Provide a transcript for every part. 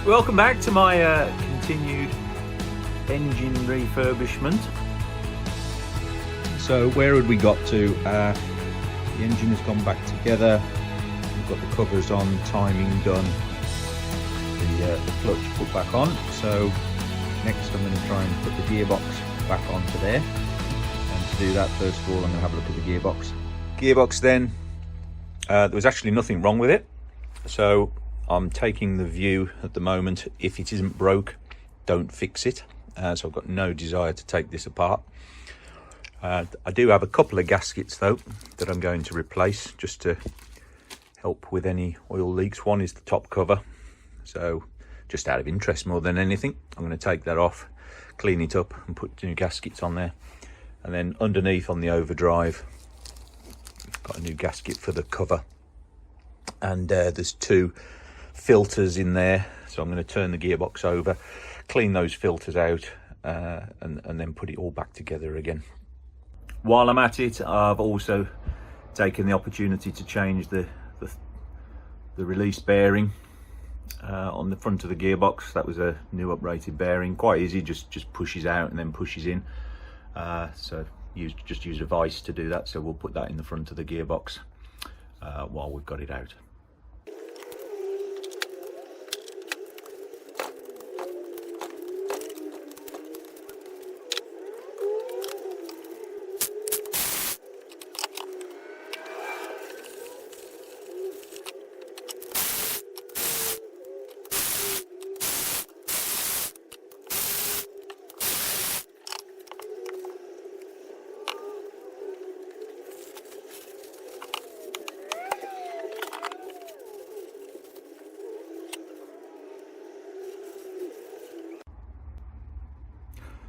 Welcome back to my continued engine refurbishment. So where had we got to? The engine has gone back together. We've got the covers on, timing done, the clutch put back on. So next I'm going to try and put the gearbox back onto there. And to do that, first of all, I'm going to have a look at the gearbox. Gearbox then, there was actually nothing wrong with it. So I'm taking the view at the moment, if it isn't broke, don't fix it. So I've got no desire to take this apart. I do have a couple of gaskets though that I'm going to replace just to help with any oil leaks. One is the top cover, so just out of interest more than anything, I'm going to take that off, clean it up and put new gaskets on there. And then underneath on the overdrive, got a new gasket for the cover. And there's two filters in there, so I'm going to turn the gearbox over, clean those filters out, and then put it all back together again. While I'm at it, I've also taken the opportunity to change the release bearing on the front of the gearbox. That was a new uprated bearing, quite easy, just pushes out and then pushes in. So just use a vise to do that, so we'll put that in the front of the gearbox while we've got it out.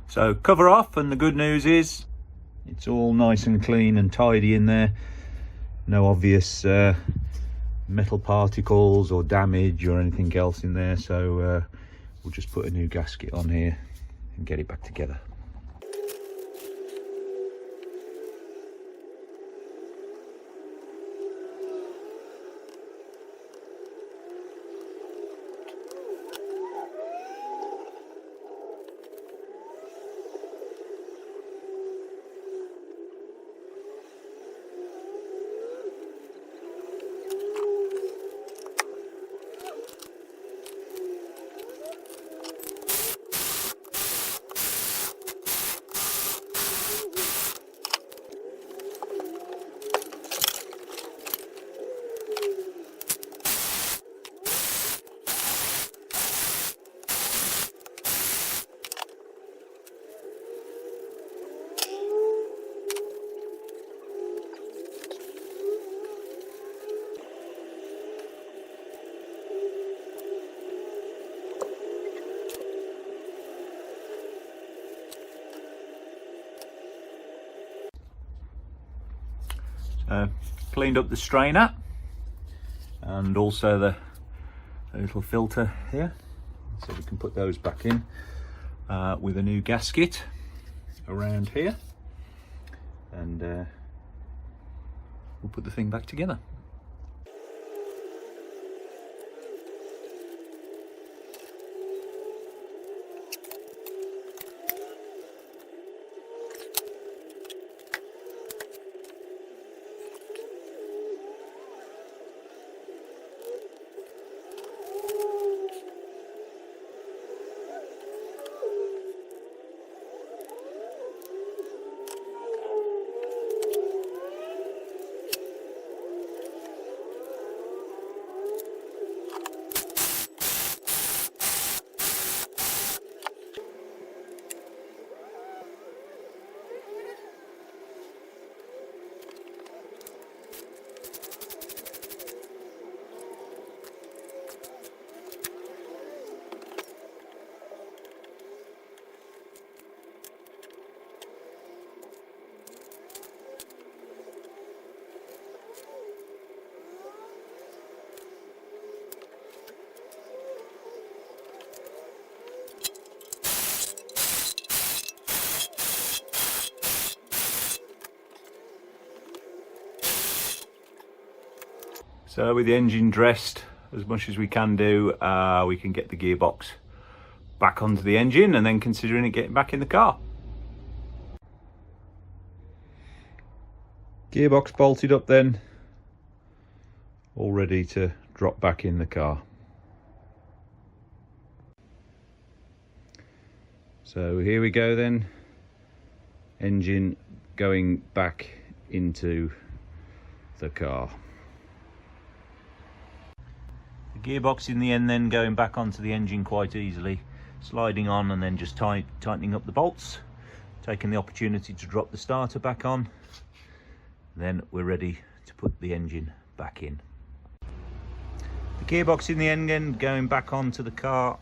So cover off, and the good news is it's all nice and clean and tidy in there. No obvious metal particles or damage or anything else in there. So we'll just put a new gasket on here and get it back together. Cleaned up the strainer and also the little filter here, so we can put those back in with a new gasket around here, and we'll put the thing back together. So with the engine dressed, as much as we can do, we can get the gearbox back onto the engine and then considering it getting back in the car. Gearbox bolted up then, all ready to drop back in the car. So here we go then, engine going back into the car. The gearbox in the end then going back onto the engine quite easily, sliding on and then just tightening up the bolts, taking the opportunity to drop the starter back on. Then we're ready to put the engine back in. The gearbox in the end then going back onto the car.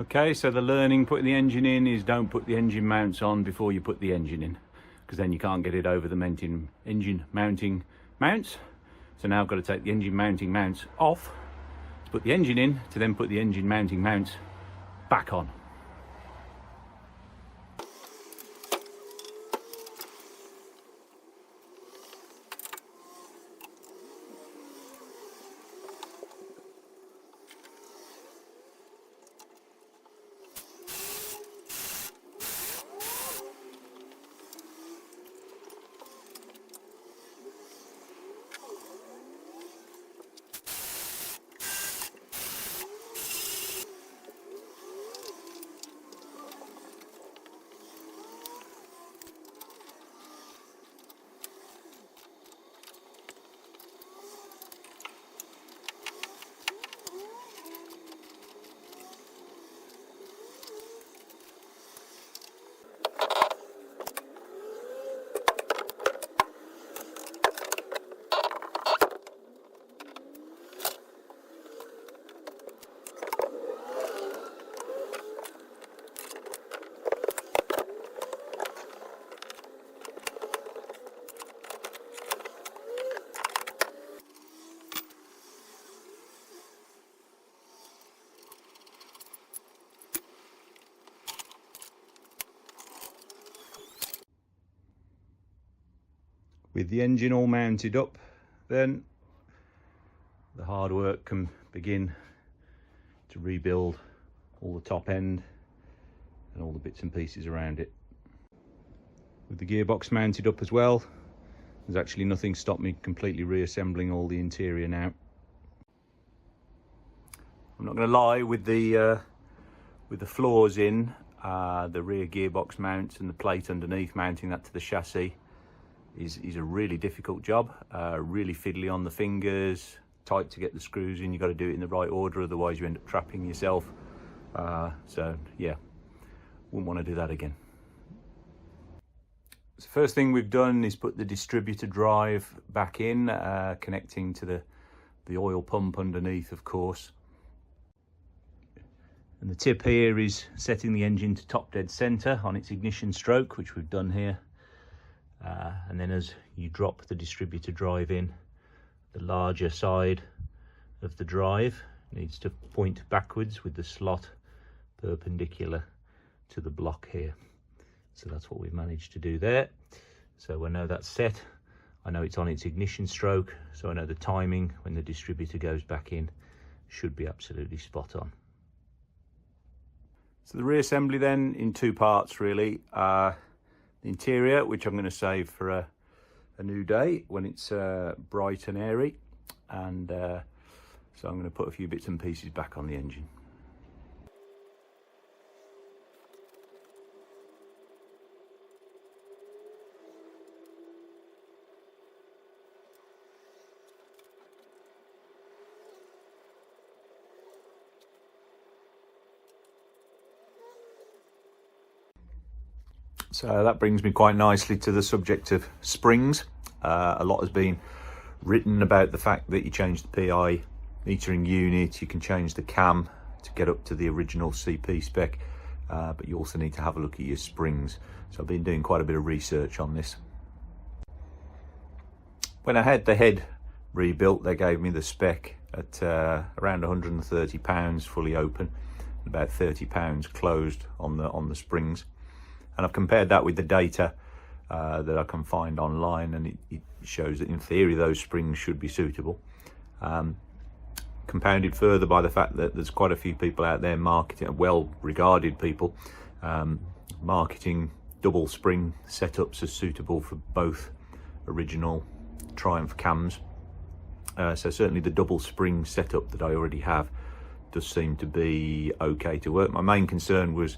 Okay, so the learning putting the engine in is don't put the engine mounts on before you put the engine in, because then you can't get it over the engine mounting mounts. So now I've got to take the engine mounting mounts off to put the engine in, to then put the engine mounting mounts back on. With the engine all mounted up, then the hard work can begin to rebuild all the top end and all the bits and pieces around it. With the gearbox mounted up as well, there's actually nothing stopped me completely reassembling all the interior now. I'm not going to lie, with the floors in, the rear gearbox mounts and the plate underneath mounting that to the chassis is a really difficult job, really fiddly on the fingers, tight to get the screws in. You've got to do it in the right order, otherwise you end up trapping yourself. So yeah, wouldn't want to do that again. So first thing we've done is put the distributor drive back in, connecting to the oil pump underneath, of course. And the tip here is setting the engine to top dead center on its ignition stroke, which we've done here. And then as you drop the distributor drive in, the larger side of the drive needs to point backwards with the slot perpendicular to the block here. So that's what we've managed to do there. So I know that's set. I know it's on its ignition stroke, so I know the timing when the distributor goes back in should be absolutely spot on. So the reassembly then in two parts really. The interior, which I'm going to save for a new day when it's bright and airy, and so I'm going to put a few bits and pieces back on the engine. So that brings me quite nicely to the subject of springs. A lot has been written about the fact that you change the PI metering unit, you can change the cam to get up to the original CP spec, but you also need to have a look at your springs. So I've been doing quite a bit of research on this. When I had the head rebuilt, they gave me the spec at around £130 fully open, about £30 closed on the springs. And I've compared that with the data that I can find online, and it shows that in theory those springs should be suitable. Compounded further by the fact that there's quite a few people out there marketing, well-regarded people, marketing double spring setups as suitable for both original Triumph cams. So certainly the double spring setup that I already have does seem to be okay to work. My main concern was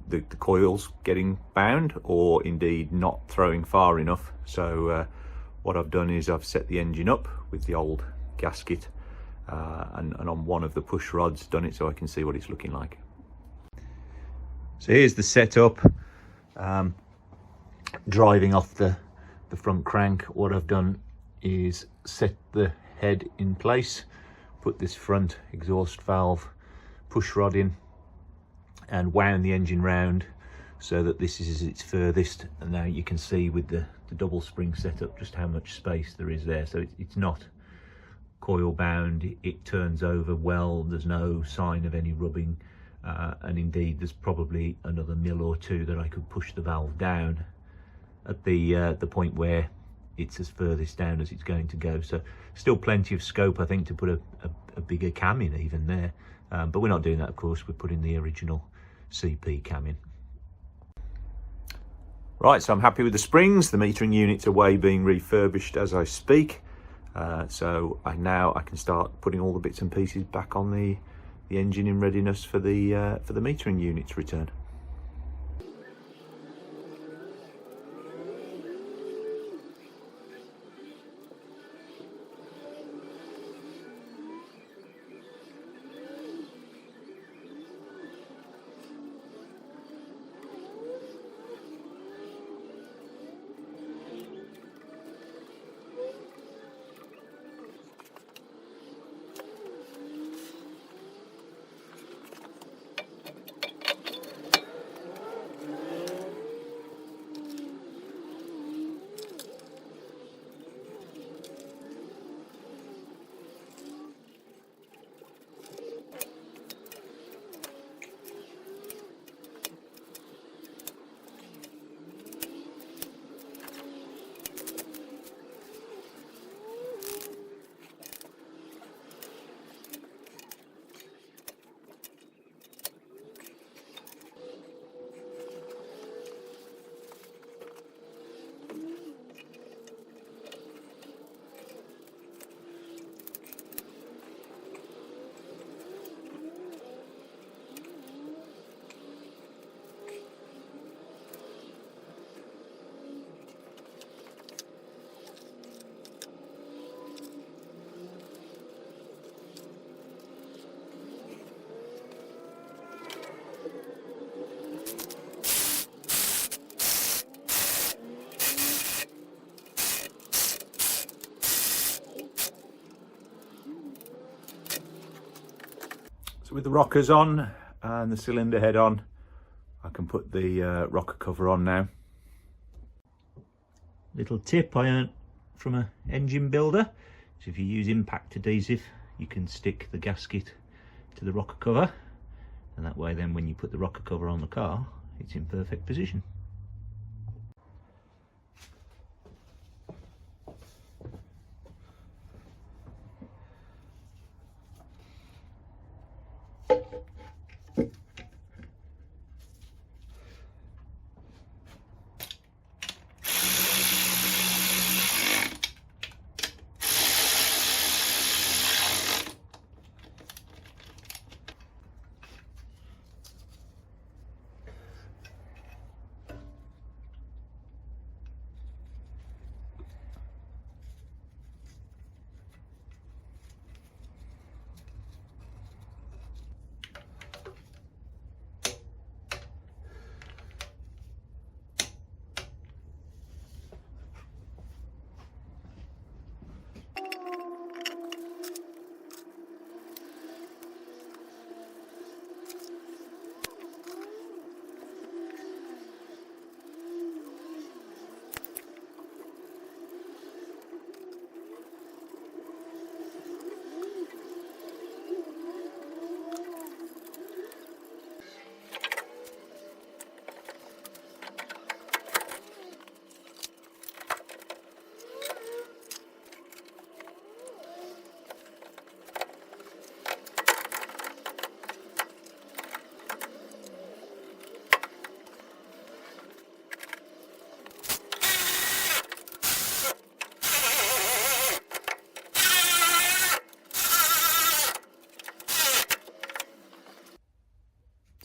the coils getting bound, or indeed not throwing far enough. So what I've done is I've set the engine up with the old gasket and on one of the push rods done it so I can see what it's looking like. So here's the setup. Driving off the front crank, what I've done is set the head in place, put this front exhaust valve push rod in, and wound the engine round so that this is its furthest. And now you can see with the double spring setup just how much space there is there. So it's not coil bound, it turns over well, there's no sign of any rubbing, and indeed there's probably another mil or two that I could push the valve down at the point where it's as furthest down as it's going to go. So still plenty of scope, I think, to put a bigger cam in even there, but we're not doing that, of course. We're putting the original CP cam in. Right, so I'm happy with the springs. The metering unit's away being refurbished as I speak, so now I can start putting all the bits and pieces back on the engine in readiness for the metering unit's return. So with the rockers on and the cylinder head on, I can put the rocker cover on now. Little tip I earned from an engine builder: so if you use impact adhesive, you can stick the gasket to the rocker cover, and that way then when you put the rocker cover on the car, it's in perfect position.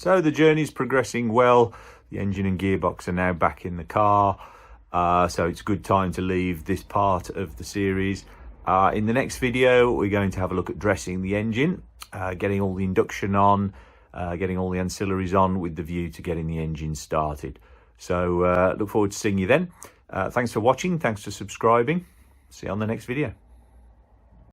So the journey's progressing well. The engine and gearbox are now back in the car. So it's a good time to leave this part of the series. In the next video, we're going to have a look at dressing the engine, getting all the induction on, getting all the ancillaries on with the view to getting the engine started. So look forward to seeing you then. Thanks for watching. Thanks for subscribing. See you on the next video.